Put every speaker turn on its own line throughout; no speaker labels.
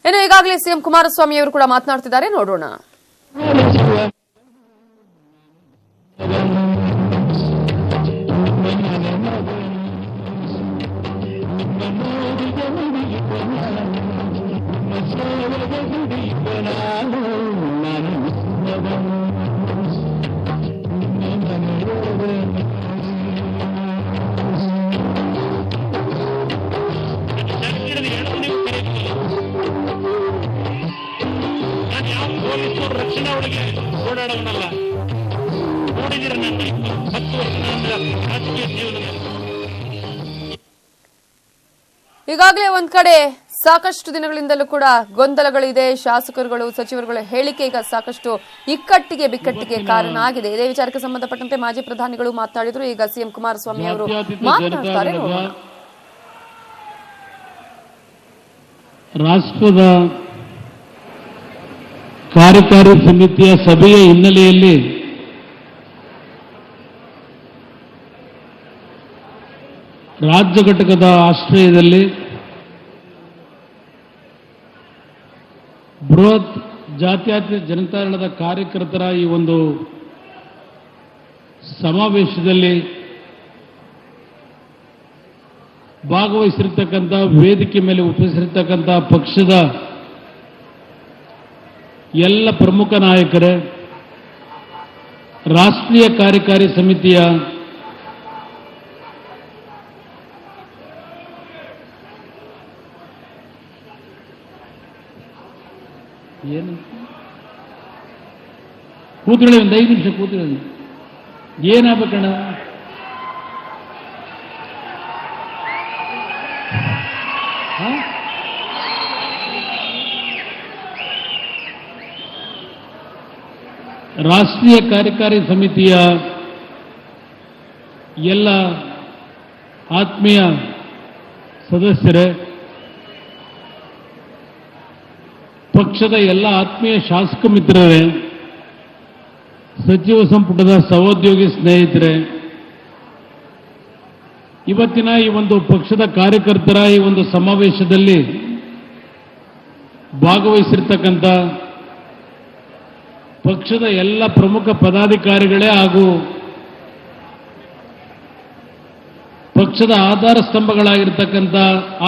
ಇನ್ನು ಈಗಾಗಲೇ ಸಿಎಂ ಕುಮಾರಸ್ವಾಮಿ ಅವರು ಕೂಡ ಮಾತನಾಡ್ತಿದ್ದಾರೆ, ನೋಡೋಣ.
ರಕ್ಷಣಾ ಒಳಗೆ ಓಡಾಡೋನಲ್ಲ, ನೋಡಿದಿರ ನನ್ನ 10 ವರ್ಷದ ರಾಜಕೀಯ ಜೀವನದಲ್ಲಿ.
ಈಗಾಗಲೇ ಒಂದ್ ಕಡೆ ಸಾಕಷ್ಟು ದಿನಗಳಿಂದಲೂ ಕೂಡ ಗೊಂದಲಗಳಿದೆ. ಶಾಸಕರುಗಳು, ಸಚಿವರುಗಳ ಹೇಳಿಕೆ ಈಗ ಸಾಕಷ್ಟು ಇಕ್ಕಟ್ಟಿಗೆ ಬಿಕ್ಕಟ್ಟಿಗೆ ಕಾರಣ ಆಗಿದೆ. ಇದೇ ವಿಚಾರಕ್ಕೆ ಸಂಬಂಧಪಟ್ಟಂತೆ ಮಾಜಿ ಪ್ರಧಾನಿಗಳು ಮಾತನಾಡಿದ್ರು. ಈಗ ಸಿಎಂ ಕುಮಾರಸ್ವಾಮಿ ಅವರು ಮಾತನಾಡ್ತಾರೆ, ನೋಡೋಣ.
ರಾಷ್ಟ್ರದ ಕಾರ್ಯಕಾರಿ ಸಮಿತಿಯ ಸಭೆಯ ಹಿನ್ನೆಲೆಯಲ್ಲಿ ರಾಜ್ಯ ಘಟಕದ ಆಶ್ರಯದಲ್ಲಿ ಬೃಹತ್ ಜಾತ್ಯತೀತ ಜನತಾದಳದ ಕಾರ್ಯಕರ್ತರ ಈ ಒಂದು ಸಮಾವೇಶದಲ್ಲಿ ಭಾಗವಹಿಸಿರ್ತಕ್ಕಂಥ, ವೇದಿಕೆ ಮೇಲೆ ಉಪಸ್ಥಿತಿರ್ತಕ್ಕಂಥ ಪಕ್ಷದ ಎಲ್ಲ ಪ್ರಮುಖ ನಾಯಕರೇ, ರಾಷ್ಟ್ರೀಯ ಕಾರ್ಯಕಾರಿ ಸಮಿತಿಯ ಕೂತ್ಕೊಳ್ಳಿ, ಒಂದು 5 ನಿಮಿಷ ಕೂತ್ಕೊಳ್ಳಿ. ಏನಾಗಬೇಕಣ್ಣ? ರಾಷ್ಟ್ರೀಯ ಕಾರ್ಯಕಾರಿ ಸಮಿತಿಯ ಎಲ್ಲ ಆತ್ಮೀಯ ಸದಸ್ಯರೇ, ಪಕ್ಷದ ಎಲ್ಲ ಆತ್ಮೀಯ ಶಾಸಕ ಮಿತ್ರರೇ, ಸಚಿವ ಸಂಪುಟದ ಸಹೋದ್ಯೋಗಿ ಸ್ನೇಹಿತರೆ, ಇವತ್ತಿನ ಈ ಒಂದು ಪಕ್ಷದ ಕಾರ್ಯಕರ್ತರ ಈ ಒಂದು ಸಮಾವೇಶದಲ್ಲಿ ಭಾಗವಹಿಸಿರ್ತಕ್ಕಂಥ ಪಕ್ಷದ ಎಲ್ಲ ಪ್ರಮುಖ ಪದಾಧಿಕಾರಿಗಳೇ ಹಾಗೂ ಪಕ್ಷದ ಆಧಾರ ಸ್ತಂಭಗಳಾಗಿರ್ತಕ್ಕಂಥ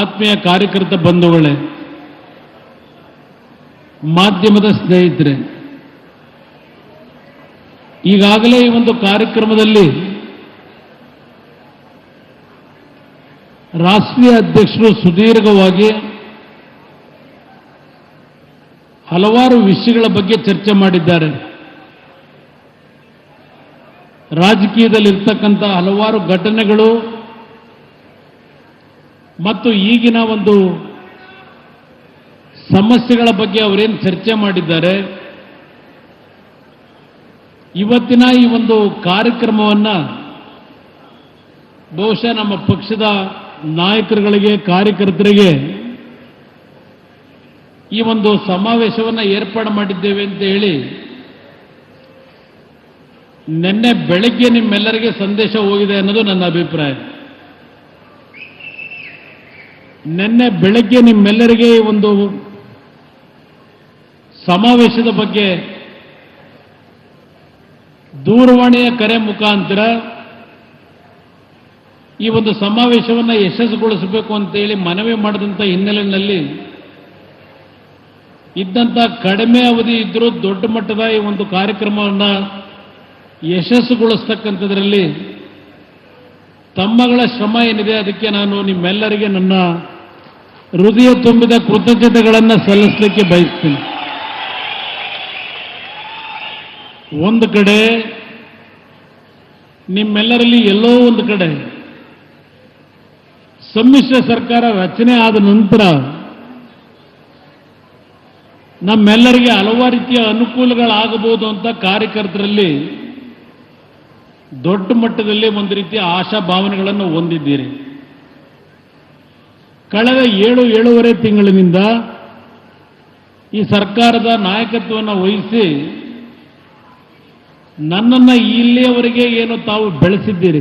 ಆತ್ಮೀಯ ಕಾರ್ಯಕರ್ತ ಬಂಧುಗಳೇ, ಮಾಧ್ಯಮದ ಸ್ನೇಹಿತರೆ, ಈಗಾಗಲೇ ಈ ಒಂದು ಕಾರ್ಯಕ್ರಮದಲ್ಲಿ ರಾಷ್ಟ್ರೀಯ ಅಧ್ಯಕ್ಷರು ಸುದೀರ್ಘವಾಗಿ ಹಲವಾರು ವಿಷಯಗಳ ಬಗ್ಗೆ ಚರ್ಚೆ ಮಾಡಿದ್ದಾರೆ. ರಾಜಕೀಯದಲ್ಲಿರ್ತಕ್ಕಂಥ ಹಲವಾರು ಘಟನೆಗಳು ಮತ್ತು ಈಗಿನ ಒಂದು ಸಮಸ್ಯೆಗಳ ಬಗ್ಗೆ ಅವರೇನು ಚರ್ಚೆ ಮಾಡಿದ್ದಾರೆ. ಇವತ್ತಿನ ಈ ಒಂದು ಕಾರ್ಯಕ್ರಮವನ್ನು ಬಹುಶಃ ನಮ್ಮ ಪಕ್ಷದ ನಾಯಕರುಗಳಿಗೆ, ಕಾರ್ಯಕರ್ತರಿಗೆ ಈ ಒಂದು ಸಮಾವೇಶವನ್ನು ಏರ್ಪಾಡು ಮಾಡಿದ್ದೇವೆ ಅಂತ ಹೇಳಿ ನಿನ್ನೆ ಬೆಳಗ್ಗೆ ನಿಮ್ಮೆಲ್ಲರಿಗೆ ಸಂದೇಶ ಹೋಗಿದೆ ಅನ್ನೋದು ನನ್ನ ಅಭಿಪ್ರಾಯ. ನಿನ್ನೆ ಬೆಳಗ್ಗೆ ನಿಮ್ಮೆಲ್ಲರಿಗೆ ಈ ಒಂದು ಸಮಾವೇಶದ ಬಗ್ಗೆ ದೂರವಾಣಿಯ ಕರೆ ಮುಖಾಂತರ ಈ ಒಂದು ಸಮಾವೇಶವನ್ನು ಯಶಸ್ಸುಗೊಳಿಸಬೇಕು ಅಂತೇಳಿ ಮನವಿ ಮಾಡಿದಂಥ ಹಿನ್ನೆಲೆಯಲ್ಲಿ ಇದ್ದಂಥ ಕಡಿಮೆ ಅವಧಿ ಇದ್ದರೂ ದೊಡ್ಡ ಮಟ್ಟದ ಈ ಒಂದು ಕಾರ್ಯಕ್ರಮವನ್ನು ಯಶಸ್ಸುಗೊಳಿಸ್ತಕ್ಕಂಥದ್ರಲ್ಲಿ ತಮ್ಮಗಳ ಶ್ರಮ ಏನಿದೆ ಅದಕ್ಕೆ ನಾನು ನಿಮ್ಮೆಲ್ಲರಿಗೆ ನನ್ನ ಹೃದಯ ತುಂಬಿದ ಕೃತಜ್ಞತೆಗಳನ್ನು ಸಲ್ಲಿಸಲಿಕ್ಕೆ ಬಯಸ್ತೀನಿ. ಒಂದು ಕಡೆ ನಿಮ್ಮೆಲ್ಲರಲ್ಲಿ ಎಲ್ಲೋ ಒಂದು ಕಡೆ ಸಮ್ಮಿಶ್ರ ಸರ್ಕಾರ ರಚನೆ ಆದ ನಂತರ ನಮ್ಮೆಲ್ಲರಿಗೆ ಹಲವಾರು ರೀತಿಯ ಅನುಕೂಲಗಳಾಗಬಹುದು ಅಂತ ಕಾರ್ಯಕರ್ತರಲ್ಲಿ ದೊಡ್ಡ ಮಟ್ಟದಲ್ಲಿ ಒಂದು ರೀತಿಯ ಆಶಾಭಾವನೆಗಳನ್ನು ಹೊಂದಿದ್ದೀರಿ. ಕಳೆದ 7-7.5 ತಿಂಗಳಿನಿಂದ ಈ ಸರ್ಕಾರದ ನಾಯಕತ್ವವನ್ನು ವಹಿಸಿ ನನ್ನನ್ನು ಇಲ್ಲಿಯವರೆಗೆ ಏನು ತಾವು ಬೆಳೆಸಿದ್ದೀರಿ,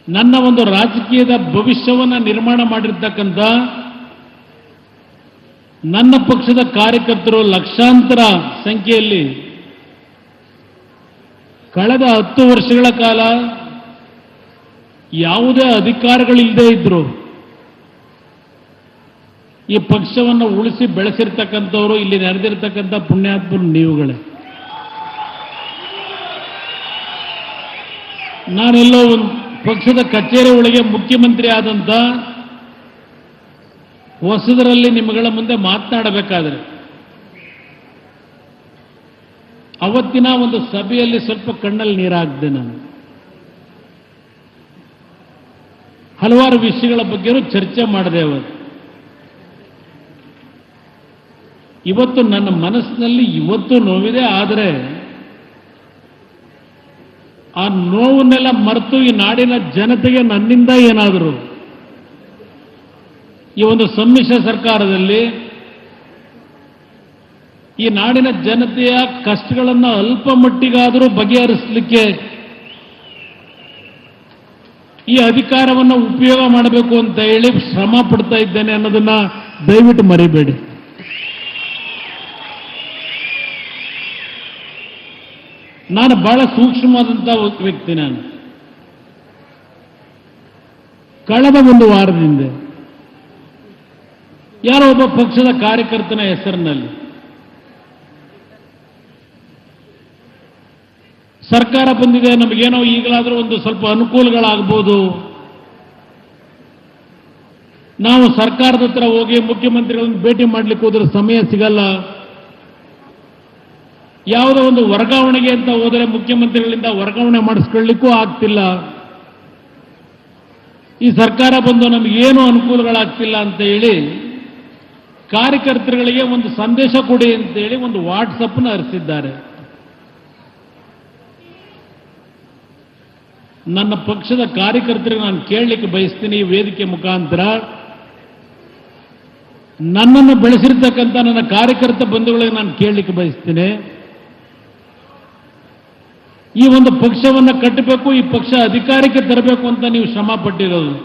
ನನ್ನ ಒಂದು ರಾಜಕೀಯದ ಭವಿಷ್ಯವನ್ನು ನಿರ್ಮಾಣ ಮಾಡಿರ್ತಕ್ಕಂಥ ನನ್ನ ಪಕ್ಷದ ಕಾರ್ಯಕರ್ತರು ಲಕ್ಷಾಂತರ ಸಂಖ್ಯೆಯಲ್ಲಿ ಕಳೆದ 10 ವರ್ಷಗಳ ಕಾಲ ಯಾವುದೇ ಅಧಿಕಾರಗಳಿಲ್ಲದೆ ಇದ್ರು ಈ ಪಕ್ಷವನ್ನು ಉಳಿಸಿ ಬೆಳೆಸಿರ್ತಕ್ಕಂಥವರು ಇಲ್ಲಿ ನೆರೆದಿರ್ತಕ್ಕಂಥ ಪುಣ್ಯಾತ್ಮರು ನೀವುಗಳೇ. ನಾನೆಲ್ಲೋ ಒಂದು ಪಕ್ಷದ ಕಚೇರಿ ಒಳಗೆ ಮುಖ್ಯಮಂತ್ರಿ ಆದಂತ ಹೊಸದರಲ್ಲಿ ನಿಮ್ಮಗಳ ಮುಂದೆ ಮಾತನಾಡಬೇಕಾದ್ರೆ ಅವತ್ತಿನ ಒಂದು ಸಭೆಯಲ್ಲಿ ಸ್ವಲ್ಪ ಕಣ್ಣಲ್ಲಿ ನೀರಾಗ್ದೆ. ನಾನು ಹಲವಾರು ವಿಷಯಗಳ ಬಗ್ಗೆನೂ ಚರ್ಚೆ ಮಾಡಿದೆ ಅವತ್ತು. ಇವತ್ತು ನನ್ನ ಮನಸ್ಸಿನಲ್ಲಿ ಇವತ್ತು ನೋವಿದೆ. ಆದರೆ ಆ ನೋವನ್ನೆಲ್ಲ ಮರೆತು ಈ ನಾಡಿನ ಜನತೆಗೆ ನನ್ನಿಂದ ಏನಾದರೂ ಈ ಒಂದು ಸಮ್ಮಿಶ್ರ ಸರ್ಕಾರದಲ್ಲಿ ಈ ನಾಡಿನ ಜನತೆಯ ಕಷ್ಟಗಳನ್ನು ಅಲ್ಪ ಮಟ್ಟಿಗಾದರೂ ಬಗೆಹರಿಸಲಿಕ್ಕೆ ಈ ಅಧಿಕಾರವನ್ನು ಉಪಯೋಗ ಮಾಡಬೇಕು ಅಂತ ಹೇಳಿ ಶ್ರಮ ಪಡ್ತಾ ಇದ್ದೇನೆ ಅನ್ನೋದನ್ನ ದಯವಿಟ್ಟು ಮರಿಬೇಡಿ. ನಾನು ಬಹಳ ಸೂಕ್ಷ್ಮವಾದಂಥ ವ್ಯಕ್ತಿ. ನಾನು ಕಳೆದ ಒಂದು ವಾರದಿಂದ ಯಾರೋ ಒಬ್ಬ ಪಕ್ಷದ ಕಾರ್ಯಕರ್ತನ ಹೆಸರಿನಲ್ಲಿ ಸರ್ಕಾರ ಬಂದಿದೆ, ನಮಗೇನೋ ಈಗಲಾದರೂ ಒಂದು ಸ್ವಲ್ಪ ಅನುಕೂಲಗಳಾಗಬಹುದು, ನಾವು ಸರ್ಕಾರದ ಹತ್ರ ಹೋಗಿ ಮುಖ್ಯಮಂತ್ರಿಗಳನ್ನು ಭೇಟಿ ಮಾಡಲಿಕ್ಕೆ ಹೋದ್ರೆ ಸಮಯ ಸಿಗಲ್ಲ, ಯಾವುದೋ ಒಂದು ವರ್ಗಾವಣೆಗೆ ಅಂತ ಹೋದರೆ ಮುಖ್ಯಮಂತ್ರಿಗಳಿಂದ ವರ್ಗಾವಣೆ ಮಾಡಿಸ್ಕೊಳ್ಳಿಕ್ಕೂ ಆಗ್ತಿಲ್ಲ, ಈ ಸರ್ಕಾರ ಬಂದು ನಮಗೇನು ಅನುಕೂಲಗಳಾಗ್ತಿಲ್ಲ ಅಂತ ಹೇಳಿ ಕಾರ್ಯಕರ್ತರುಗಳಿಗೆ ಒಂದು ಸಂದೇಶ ಕೊಡಿ ಅಂತ ಹೇಳಿ ಒಂದು ವಾಟ್ಸಪ್ನ ಹರಿಸಿದ್ದಾರೆ. ನನ್ನ ಪಕ್ಷದ ಕಾರ್ಯಕರ್ತರಿಗೆ ನಾನು ಕೇಳಲಿಕ್ಕೆ ಬಯಸ್ತೀನಿ, ಈ ವೇದಿಕೆ ಮುಖಾಂತರ ನನ್ನನ್ನು ಬೆಳೆಸಿರ್ತಕ್ಕಂಥ ನನ್ನ ಕಾರ್ಯಕರ್ತ ಬಂಧುಗಳಿಗೆ ನಾನು ಕೇಳಲಿಕ್ಕೆ ಬಯಸ್ತೀನಿ, ಈ ಒಂದು ಪಕ್ಷವನ್ನು ಕಟ್ಟಬೇಕು, ಈ ಪಕ್ಷ ಅಧಿಕಾರಕ್ಕೆ ತರಬೇಕು ಅಂತ ನೀವು ಶ್ರಮ ಪಟ್ಟಿರೋದು,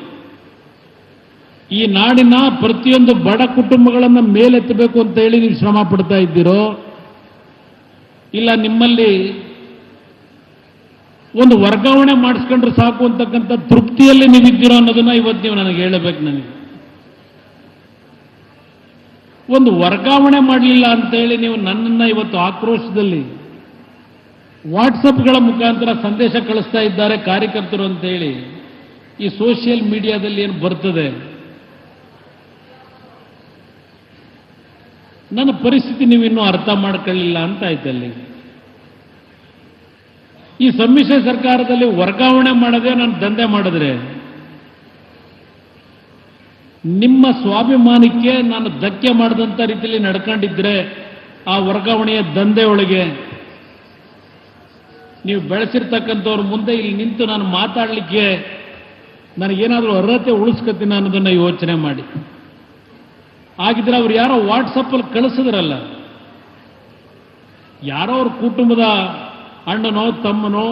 ಈ ನಾಡಿನ ಪ್ರತಿಯೊಂದು ಬಡ ಕುಟುಂಬಗಳನ್ನು ಮೇಲೆತ್ತಬೇಕು ಅಂತ ಹೇಳಿ ನೀವು ಶ್ರಮ ಪಡ್ತಾ ಇದ್ದೀರೋ, ಇಲ್ಲ ನಿಮ್ಮಲ್ಲಿ ಒಂದು ವರ್ಗಾವಣೆ ಮಾಡಿಸ್ಕೊಂಡ್ರೆ ಸಾಕು ಅಂತಕ್ಕಂಥ ತೃಪ್ತಿಯಲ್ಲಿ ನೀವಿದ್ದೀರೋ ಅನ್ನೋದನ್ನ ಇವತ್ತು ನೀವು ನನಗೆ ಹೇಳಬೇಕು. ನನಗೆ ಒಂದು ವರ್ಗಾವಣೆ ಮಾಡಲಿಲ್ಲ ಅಂತ ಹೇಳಿ ನೀವು ನನ್ನನ್ನು ಇವತ್ತು ಆಕ್ರೋಶದಲ್ಲಿ ವಾಟ್ಸಪ್ಗಳ ಮುಖಾಂತರ ಸಂದೇಶ ಕಳಿಸ್ತಾ ಇದ್ದಾರೆ ಕಾರ್ಯಕರ್ತರು ಅಂತ ಹೇಳಿ ಈ ಸೋಷಿಯಲ್ ಮೀಡಿಯಾದಲ್ಲಿ ಏನು ಬರ್ತದೆ, ನನ್ನ ಪರಿಸ್ಥಿತಿ ನೀವಿನ್ನೂ ಅರ್ಥ ಮಾಡ್ಕೊಳ್ಳಿಲ್ಲ ಅಂತ ಆಯ್ತಲ್ಲಿ. ಈ ಸಮ್ಮಿಶ್ರ ಸರ್ಕಾರದಲ್ಲಿ ವರ್ಗಾವಣೆ ಮಾಡದೆ ನಾನು ದಂಧೆ ಮಾಡಿದ್ರೆ ನಿಮ್ಮ ಸ್ವಾಭಿಮಾನಕ್ಕೆ ನಾನು ಧಕ್ಕೆ ಮಾಡಿದಂಥ ರೀತಿಯಲ್ಲಿ ನಡ್ಕೊಂಡಿದ್ರೆ ಆ ವರ್ಗಾವಣೆಯ ದಂಧೆ ಒಳಗೆ ನೀವು ಬೆಳೆಸಿರ್ತಕ್ಕಂಥವ್ರ ಮುಂದೆ ಇಲ್ಲಿ ನಿಂತು ನಾನು ಮಾತಾಡಲಿಕ್ಕೆ ನನಗೇನಾದರೂ ಅರ್ಹತೆ ಉಳಿಸ್ಕೊತೀನಿ ಅನ್ನೋದನ್ನು ಯೋಚನೆ ಮಾಡಿ. ಆಗಿದ್ರೆ ಅವ್ರು ಯಾರೋ ವಾಟ್ಸಪ್ಪಲ್ಲಿ ಕಳಿಸಿದ್ರಲ್ಲ, ಯಾರೋ ಅವ್ರ ಕುಟುಂಬದ ಅಣ್ಣನೋ ತಮ್ಮನೋ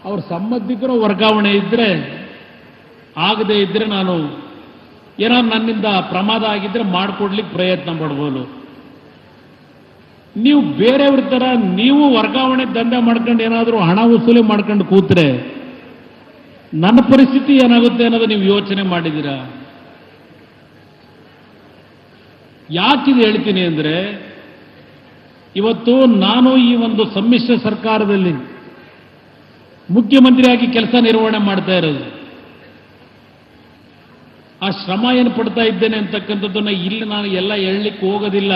ಅವ್ರ ಸಂಬಂಧಿಕರೋ ವರ್ಗಾವಣೆ ಇದ್ರೆ ಆಗದೆ ಇದ್ರೆ ನಾನು ಏನಾದ್ರು ನನ್ನಿಂದ ಪ್ರಮಾದ ಆಗಿದ್ರೆ ಮಾಡಿಕೊಡ್ಲಿಕ್ಕೆ ಪ್ರಯತ್ನ ಪಡ್ಬೋದು. ನೀವು ಬೇರೆಯವ್ರ ತರ ನೀವು ವರ್ಗಾವಣೆ ದಂಧೆ ಮಾಡ್ಕೊಂಡು ಏನಾದರೂ ಹಣ ವಸೂಲಿ ಮಾಡ್ಕೊಂಡು ಕೂತ್ರೆ ನನ್ನ ಪರಿಸ್ಥಿತಿ ಏನಾಗುತ್ತೆ ಅನ್ನೋದು ನೀವು ಯೋಚನೆ ಮಾಡಿದ್ದೀರಾ? ಯಾಕಿದು ಹೇಳ್ತೀನಿ ಅಂದ್ರೆ, ಇವತ್ತು ನಾನು ಈ ಒಂದು ಸಮ್ಮಿಶ್ರ ಸರ್ಕಾರದಲ್ಲಿ ಮುಖ್ಯಮಂತ್ರಿಯಾಗಿ ಕೆಲಸ ನಿರ್ವಹಣೆ ಮಾಡ್ತಾ ಇರೋದು, ಆ ಶ್ರಮ ಏನು ಪಡ್ತಾ ಇದ್ದೇನೆ ಅಂತಕ್ಕಂಥದ್ದನ್ನ ಇಲ್ಲಿ ನಾನು ಎಲ್ಲ ಹೇಳಲಿಕ್ಕೆ ಹೋಗೋದಿಲ್ಲ.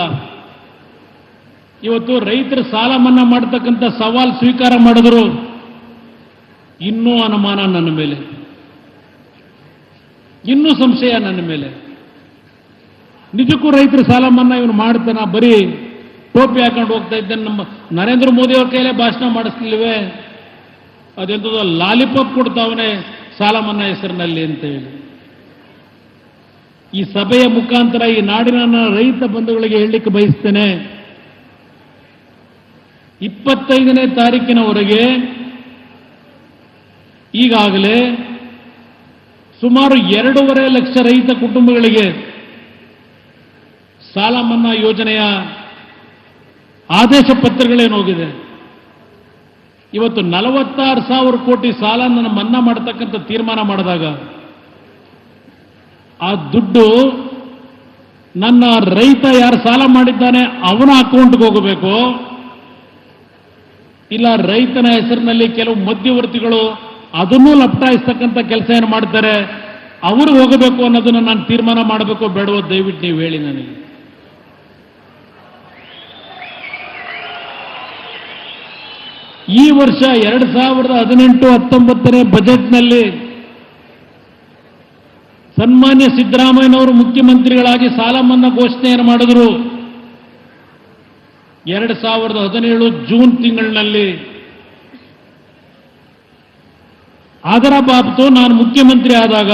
ಇವತ್ತು ರೈತರ ಸಾಲ ಮನ್ನಾ ಮಾಡತಕ್ಕಂಥ ಸವಾಲು ಸ್ವೀಕಾರ ಮಾಡಿದ್ರು, ಇನ್ನೂ ಅನುಮಾನ ನನ್ನ ಮೇಲೆ, ಇನ್ನೂ ಸಂಶಯ ನನ್ನ ಮೇಲೆ. ನಿಜಕ್ಕೂ ರೈತರ ಸಾಲ ಮನ್ನಾ ಇವನು ಮಾಡ್ತಾನ? ಬರೀ ಟೋಪಿ ಹಾಕೊಂಡು ಹೋಗ್ತಾ ಇದ್ದೇನೆ. ನಮ್ಮ ನರೇಂದ್ರ ಮೋದಿ ಅವ್ರ ಕೈಲೇ ಭಾಷಣ ಮಾಡಿಸ್ಲಿಲ್ವೇ? ಅದೆಂಥದ್ದು ಲಾಲಿಪಾಪ್ ಕೊಡ್ತಾವನೆ ಸಾಲ ಮನ್ನಾ ಹೆಸರಿನಲ್ಲಿ ಅಂತ ಹೇಳಿ. ಈ ಸಭೆಯ ಮುಖಾಂತರ ಈ ನಾಡಿನ ರೈತ ಬಂಧುಗಳಿಗೆ ಹೇಳಲಿಕ್ಕೆ ಬಯಸ್ತೇನೆ, 25ನೇ ತಾರೀಕಿನವರೆಗೆ ಈಗಾಗಲೇ ಸುಮಾರು 2.5 ಲಕ್ಷ ರೈತ ಕುಟುಂಬಗಳಿಗೆ ಸಾಲ ಮನ್ನಾ ಯೋಜನೆಯ ಆದೇಶ ಪತ್ರಗಳೇನು ಹೋಗಿದೆ. ಇವತ್ತು 46,000 ಕೋಟಿ ಸಾಲವನ್ನು ಮನ್ನಾ ಮಾಡತಕ್ಕಂಥ ತೀರ್ಮಾನ ಮಾಡಿದಾಗ ಆ ದುಡ್ಡು ನನ್ನ ರೈತ ಯಾರು ಸಾಲ ಮಾಡಿದ್ದಾನೆ ಅವನ ಅಕೌಂಟ್ಗೆ ಹೋಗಬೇಕು, ಇಲ್ಲ ರೈತನ ಹೆಸರಿನಲ್ಲಿ ಕೆಲವು ಮಧ್ಯವರ್ತಿಗಳು ಅದನ್ನೂ ಲಪಟಾಯಿಸ್ತಕ್ಕಂಥ ಕೆಲಸ ಏನು ಮಾಡ್ತಾರೆ ಅವರು ಹೋಗಬೇಕು ಅನ್ನೋದನ್ನು ನಾನು ತೀರ್ಮಾನ ಮಾಡಬೇಕು ಬೇಡವೋ ದಯವಿಟ್ಟು ನೀವು ಹೇಳಿ ನನಗೆ. ಈ ವರ್ಷ 2018-19 ಬಜೆಟ್ನಲ್ಲಿ ಸನ್ಮಾನ್ಯ ಸಿದ್ದರಾಮಯ್ಯನವರು ಮುಖ್ಯಮಂತ್ರಿಗಳಾಗಿ ಸಾಲ ಮನ್ನಾ ಘೋಷಣೆಯನ್ನು ಮಾಡಿದ್ರು. 2017 ಜೂನ್ ತಿಂಗಳಿನಲ್ಲಿ ಅದರ ಬಾಬತು ನಾನು ಮುಖ್ಯಮಂತ್ರಿ ಆದಾಗ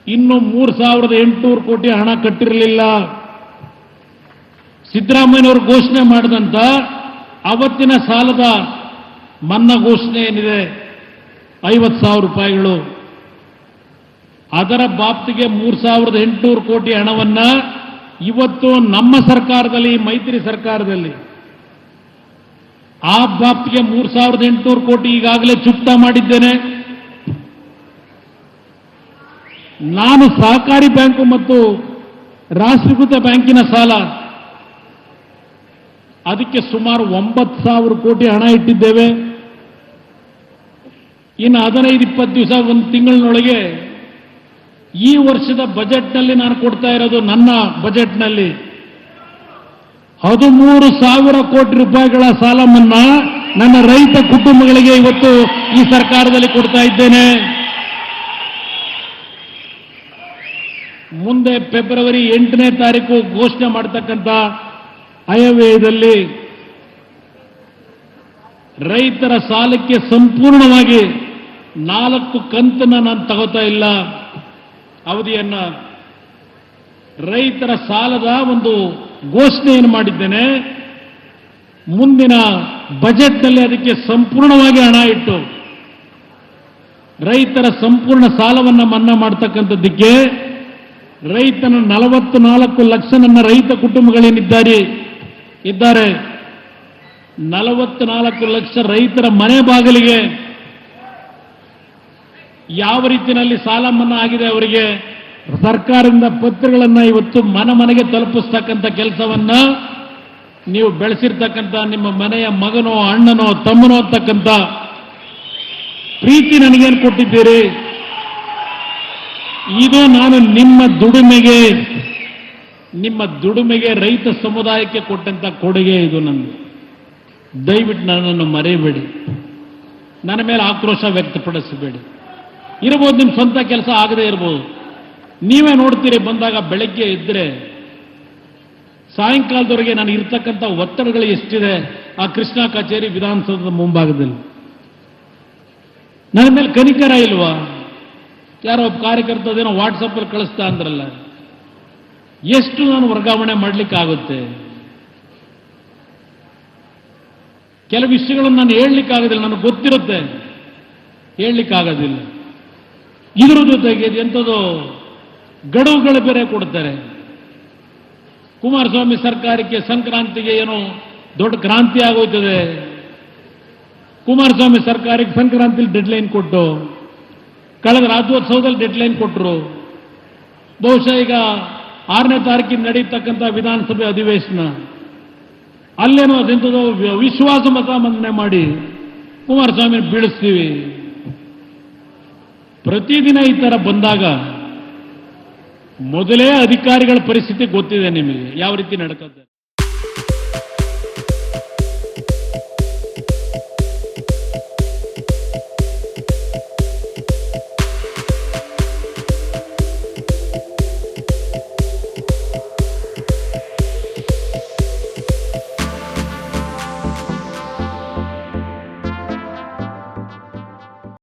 ಇನ್ನು 3,800 ಕೋಟಿ ಹಣ ಕಟ್ಟಿರಲಿಲ್ಲ. ಸಿದ್ದರಾಮಯ್ಯನವರು ಘೋಷಣೆ ಮಾಡಿದಂತ ಅವತ್ತಿನ ಸಾಲದ ಮನ್ನಾ ಘೋಷಣೆ ಏನಿದೆ 50,000 ರೂಪಾಯಿಗಳು, ಅದರ ಬಾಬ್ತಿಗೆ 3,800 ಕೋಟಿ ಹಣವನ್ನ ಇವತ್ತು ನಮ್ಮ ಸರ್ಕಾರದಲ್ಲಿ, ಮೈತ್ರಿ ಸರ್ಕಾರದಲ್ಲಿ ಆ ಬಾಬ್ತಿಗೆ 3,800 ಕೋಟಿ ಈಗಾಗಲೇ ಚುಕ್ತಾ ಮಾಡಿದ್ದೇನೆ. ನಾನು ಸಹಕಾರಿ ಬ್ಯಾಂಕು ಮತ್ತು ರಾಷ್ಟ್ರೀಕೃತ ಬ್ಯಾಂಕಿನ ಸಾಲ ಅದಕ್ಕೆ ಸುಮಾರು 9,000 ಕೋಟಿ ಹಣ ಇಟ್ಟಿದ್ದೇವೆ. ಇನ್ನು 15-20 ದಿವಸ, ಒಂದು ತಿಂಗಳಿನೊಳಗೆ ಈ ವರ್ಷದ ಬಜೆಟ್ನಲ್ಲಿ ನಾನು ಕೊಡ್ತಾ ಇರೋದು, ನನ್ನ ಬಜೆಟ್ನಲ್ಲಿ 13,000 ಕೋಟಿ ರೂಪಾಯಿಗಳ ಸಾಲ ಮನ್ನಾ ನನ್ನ ರೈತ ಕುಟುಂಬಗಳಿಗೆ ಇವತ್ತು ಈ ಸರ್ಕಾರದಲ್ಲಿ ಕೊಡ್ತಾ ಇದ್ದೇನೆ. ಮುಂದೆ ಫೆಬ್ರವರಿ 8ನೇ ತಾರೀಕು ಘೋಷಣೆ ಮಾಡತಕ್ಕಂಥ ಆಯವ್ಯಯದಲ್ಲಿ ರೈತರ ಸಾಲಕ್ಕೆ ಸಂಪೂರ್ಣವಾಗಿ 4 ಕಂತನ್ನ ನಾನು ತಗೋತಾ ಇಲ್ಲ ಅವಧಿಯನ್ನ. ರೈತರ ಸಾಲದ ಒಂದು ಘೋಷಣೆಯನ್ನು ಮಾಡಿದ್ದೇನೆ. ಮುಂದಿನ ಬಜೆಟ್ನಲ್ಲಿ ಅದಕ್ಕೆ ಸಂಪೂರ್ಣವಾಗಿ ಹಣ ಇಟ್ಟು ರೈತರ ಸಂಪೂರ್ಣ ಸಾಲವನ್ನು ಮನ್ನಾ ಮಾಡತಕ್ಕಂಥದ್ದಕ್ಕೆ ರೈತನ 44 ಲಕ್ಷ ನನ್ನ ರೈತ ಕುಟುಂಬಗಳೇನಿದ್ದಾರೆ 44 ಲಕ್ಷ ರೈತರ ಮನೆ ಬಾಗಿಲಿಗೆ ಯಾವ ರೀತಿಯಲ್ಲಿ ಸಾಲ ಮನ್ನಾ ಆಗಿದೆ ಅವರಿಗೆ ಸರ್ಕಾರದಿಂದ ಪತ್ರಗಳನ್ನು ಇವತ್ತು ಮನೆಗೆ ತಲುಪಿಸ್ತಕ್ಕಂಥ ಕೆಲಸವನ್ನ ನೀವು ಬೆಳೆಸಿರ್ತಕ್ಕಂಥ ನಿಮ್ಮ ಮನೆಯ ಮಗನೋ ಅಣ್ಣನೋ ತಮ್ಮನೋ ಅಂತಕ್ಕಂಥ ಪ್ರೀತಿ ನನಗೇನು ಕೊಟ್ಟಿದ್ದೀರಿ, ಇದು ನಾನು ನಿಮ್ಮ ದುಡಿಮೆಗೆ ರೈತ ಸಮುದಾಯಕ್ಕೆ ಕೊಟ್ಟಂತ ಕೊಡುಗೆ ಇದು ನಂದು. ದಯವಿಟ್ಟು ನನ್ನನ್ನು ಮರೆಯಬೇಡಿ, ನನ್ನ ಮೇಲೆ ಆಕ್ರೋಶ ವ್ಯಕ್ತಪಡಿಸಬೇಡಿ. ಇರಬಹುದು ನಿಮ್ಮ ಸ್ವಂತ ಕೆಲಸ ಆಗದೇ ಇರಬಹುದು, ನೀವೇ ನೋಡ್ತೀರಿ ಬಂದಾಗ ಬೆಳಗ್ಗೆ ಇದ್ರೆ ಸಾಯಂಕಾಲದವರೆಗೆ ನಾನು ಇರ್ತಕ್ಕಂಥ ಒತ್ತಡಗಳು ಎಷ್ಟಿದೆ ಆ ಕೃಷ್ಣ ಕಚೇರಿ ವಿಧಾನಸೌಧದ ಮುಂಭಾಗದಲ್ಲಿ. ನನ್ನ ಮೇಲೆ ಕನಿಕರ ಇಲ್ವಾ? ಯಾರೋ ಒಬ್ಬ ಕಾರ್ಯಕರ್ತದೇನೋ ವಾಟ್ಸಪ್ಪಲ್ಲಿ ಕಳಿಸ್ತಾ ಅಂದ್ರಲ್ಲ, ಎಷ್ಟು ನಾನು ವರ್ಗಾವಣೆ ಮಾಡಲಿಕ್ಕಾಗುತ್ತೆ? ಕೆಲವು ವಿಷಯಗಳನ್ನು ನಾನು ಹೇಳಲಿಕ್ಕಾಗೋದಿಲ್ಲ, ನನಗೆ ಗೊತ್ತಿರುತ್ತೆ, ಹೇಳಲಿಕ್ಕಾಗೋದಿಲ್ಲ. ಇದರ ಜೊತೆಗೆ ಎಂಥದೋ ಗಡುವುಗಳು ಬೇರೆ ಕೊಡ್ತಾರೆ. ಕುಮಾರಸ್ವಾಮಿ ಸರ್ಕಾರಕ್ಕೆ ಸಂಕ್ರಾಂತಿಗೆ ಏನೋ ದೊಡ್ಡ ಕ್ರಾಂತಿ ಆಗೋಯ್ತದೆ. ಕುಮಾರಸ್ವಾಮಿ ಸರ್ಕಾರಕ್ಕೆ ಸಂಕ್ರಾಂತಿಲಿ ಡೆಡ್ಲೈನ್ ಕೊಟ್ಟು, ಕಳೆದ ರಾಜ್ಯೋತ್ಸವದಲ್ಲಿ ಡೆಡ್ಲೈನ್ ಕೊಟ್ಟರು. ಬಹುಶಃ ಈಗ 6ನೇ ತಾರೀಕಿಗೆ ನಡೆಯತಕ್ಕಂಥ ವಿಧಾನಸಭೆ ಅಧಿವೇಶನ, ಅಲ್ಲೇನೋ ಅದೆಂಥದೋ ವಿಶ್ವಾಸ ಮತ ಮಂಡನೆ ಮಾಡಿ ಕುಮಾರಸ್ವಾಮಿ ಬೀಳಿಸ್ತೀವಿ. ಪ್ರತಿದಿನ ಈ ತರ ಬಂದಾಗ ಮೊದಲೇ ಅಧಿಕಾರಿಗಳ ಪರಿಸ್ಥಿತಿ ಗೊತ್ತಿದೆ ನಿಮಗೆ ಯಾವ ರೀತಿ ನಡ್ಕತ್ತೆ.